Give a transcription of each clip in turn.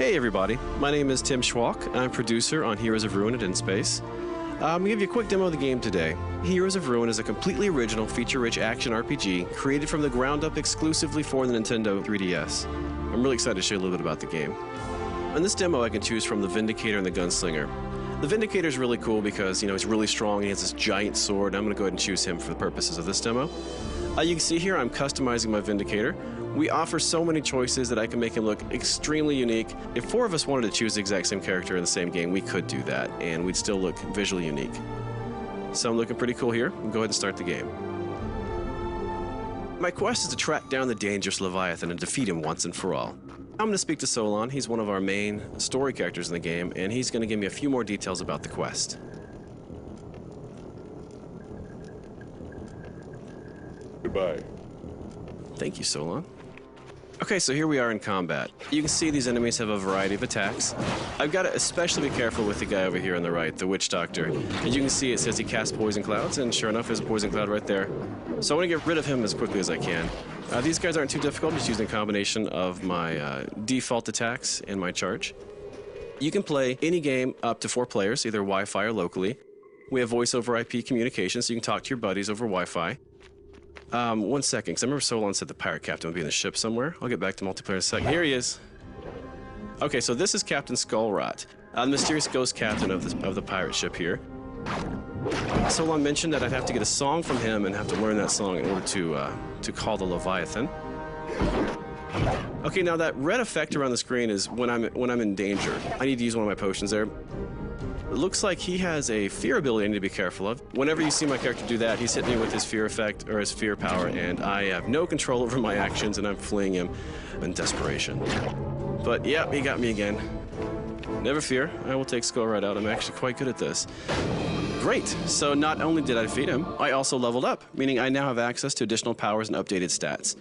Hey everybody, my name is Tim Schwalk. I'm producer on Heroes of Ruin at InSpace. I'm going to give you a quick demo of the game today. Heroes of Ruin is a completely original, feature-rich action RPG created from the ground up exclusively for the Nintendo 3DS. I'm really excited to show you a little bit about the game. In this demo, I can choose from the Vindicator and the Gunslinger. The Vindicator is really cool because, he's really strong and he has this giant sword. I'm going to go ahead and choose him for the purposes of this demo. You can see here I'm customizing my Vindicator. We offer so many choices that I can make him look extremely unique. If four of us wanted to choose the exact same character in the same game, we could do that, and we'd still look visually unique. So I'm looking pretty cool here. We'll go ahead and start the game. My quest is to track down the dangerous Leviathan and defeat him once and for all. I'm going to speak to Solon. He's one of our main story characters in the game, and he's going to give me a few more details about the quest. Goodbye. Thank you, Solon. Okay, so here we are in combat. You can see these enemies have a variety of attacks. I've got to especially be careful with the guy over here on the right, the Witch Doctor. As you can see, it says he casts poison clouds, and sure enough, there's a poison cloud right there. So I want to get rid of him as quickly as I can. These guys aren't too difficult, I'm just using a combination of my default attacks and my charge. You can play any game up to 4 players, either Wi-Fi or locally. We have voice over IP communication, so you can talk to your buddies over Wi-Fi. 1 second, because I remember Solon said the pirate captain would be in the ship somewhere. I'll get back to multiplayer in a second. Here he is. Okay, so this is Captain Skullrot, the mysterious ghost captain of the pirate ship here. Solon mentioned that I'd have to get a song from him and have to learn that song in order to call the Leviathan. Okay, now that red effect around the screen is when I'm in danger. I need to use one of my potions there. It looks like he has a fear ability I need to be careful of. Whenever you see my character do that, he's hitting me with his fear effect, or his fear power, and I have no control over my actions, and I'm fleeing him in desperation. But yeah, he got me again. Never fear, I will take Skullrot out. I'm actually quite good at this. Great, so not only did I defeat him, I also leveled up, meaning I now have access to additional powers and updated stats.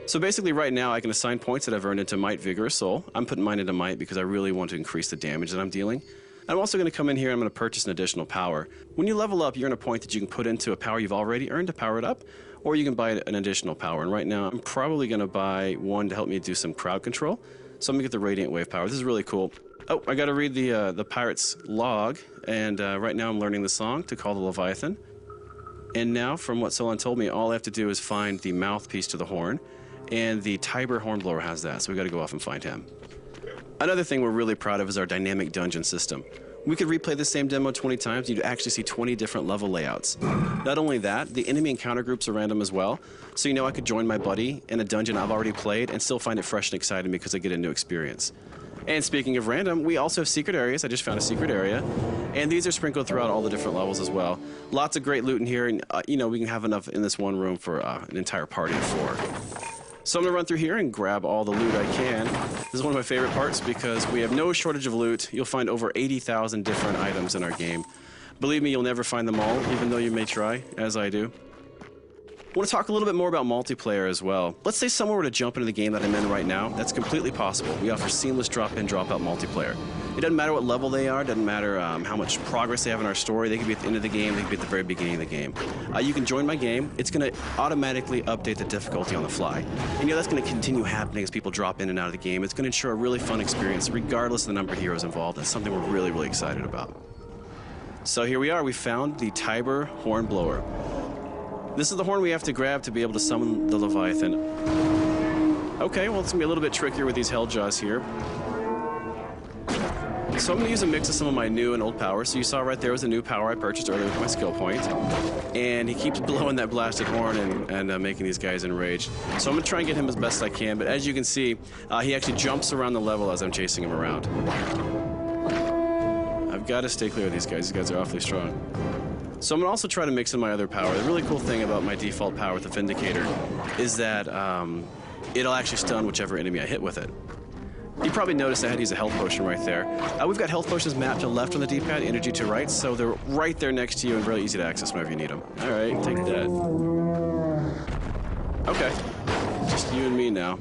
So basically right now I can assign points that I've earned into Might, Vigor, or Soul. I'm putting mine into Might because I really want to increase the damage that I'm dealing. I'm also going to come in here and I'm going to purchase an additional power. When you level up, you earn a point that you can put into a power you've already earned to power it up, or you can buy an additional power. And right now, I'm probably going to buy one to help me do some crowd control. So I'm going to get the Radiant Wave power. This is really cool. Oh, I got to read the pirate's log, and right now I'm learning the song to call the Leviathan. And now, from what Solon told me, all I have to do is find the mouthpiece to the horn, and the Tiber Hornblower has that, so we got to go off and find him. Another thing we're really proud of is our dynamic dungeon system. We could replay the same demo 20 times, and you'd actually see 20 different level layouts. Not only that, the enemy encounter groups are random as well, so I could join my buddy in a dungeon I've already played and still find it fresh and exciting because I get a new experience. And speaking of random, we also have secret areas. I just found a secret area, and these are sprinkled throughout all the different levels as well. Lots of great loot in here, and we can have enough in this one room for an entire party of 4. So I'm going to run through here and grab all the loot I can. This is one of my favorite parts because we have no shortage of loot. You'll find over 80,000 different items in our game. Believe me, you'll never find them all, even though you may try, as I do. I want to talk a little bit more about multiplayer as well. Let's say someone were to jump into the game that I'm in right now. That's completely possible. We offer seamless drop-in, drop-out multiplayer. It doesn't matter what level they are, it doesn't matter how much progress they have in our story. They could be at the end of the game, they could be at the very beginning of the game. You can join my game. It's going to automatically update the difficulty on the fly. And that's going to continue happening as people drop in and out of the game. It's going to ensure a really fun experience regardless of the number of heroes involved. That's something we're really, really excited about. So here we are. We found the Tiber Hornblower. This is the horn we have to grab to be able to summon the Leviathan. Okay, well, it's going to be a little bit trickier with these Helljaws here. So I'm going to use a mix of some of my new and old powers. So you saw right there was a new power I purchased earlier with my skill point. And he keeps blowing that blasted horn and making these guys enraged. So I'm going to try and get him as best I can. But as you can see, he actually jumps around the level as I'm chasing him around. I've got to stay clear of these guys. These guys are awfully strong. So I'm going to also try to mix in my other power. The really cool thing about my default power with the Vindicator is that it'll actually stun whichever enemy I hit with it. You probably noticed I had to use a health potion right there. We've got health potions mapped to left on the D-pad, energy to right, so they're right there next to you and really easy to access whenever you need them. All right, take that. Okay, just you and me now.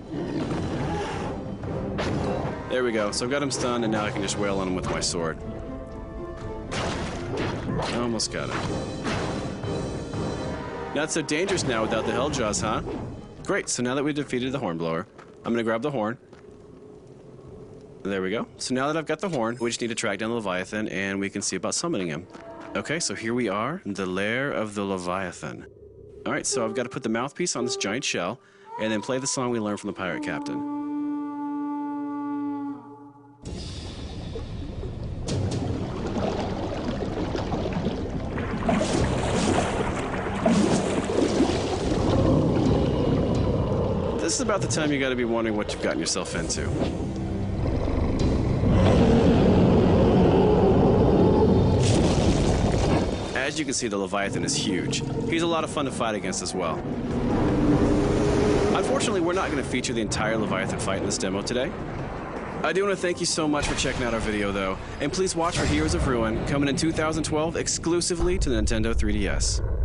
There we go. So I've got him stunned, and now I can just wail on him with my sword. Almost got him. Not so dangerous now without the Helljaws, huh? Great, so now that we defeated the Hornblower, I'm going to grab the horn. There we go. So now that I've got the horn, we just need to track down the Leviathan and we can see about summoning him. Okay, so here we are in the lair of the Leviathan. All right, so I've got to put the mouthpiece on this giant shell and then play the song we learned from the pirate captain. This is about the time you got to be wondering what you've gotten yourself into. As you can see, the Leviathan is huge. He's a lot of fun to fight against as well. Unfortunately, we're not going to feature the entire Leviathan fight in this demo today. I do want to thank you so much for checking out our video, though, and please watch for Heroes of Ruin, coming in 2012 exclusively to the Nintendo 3DS.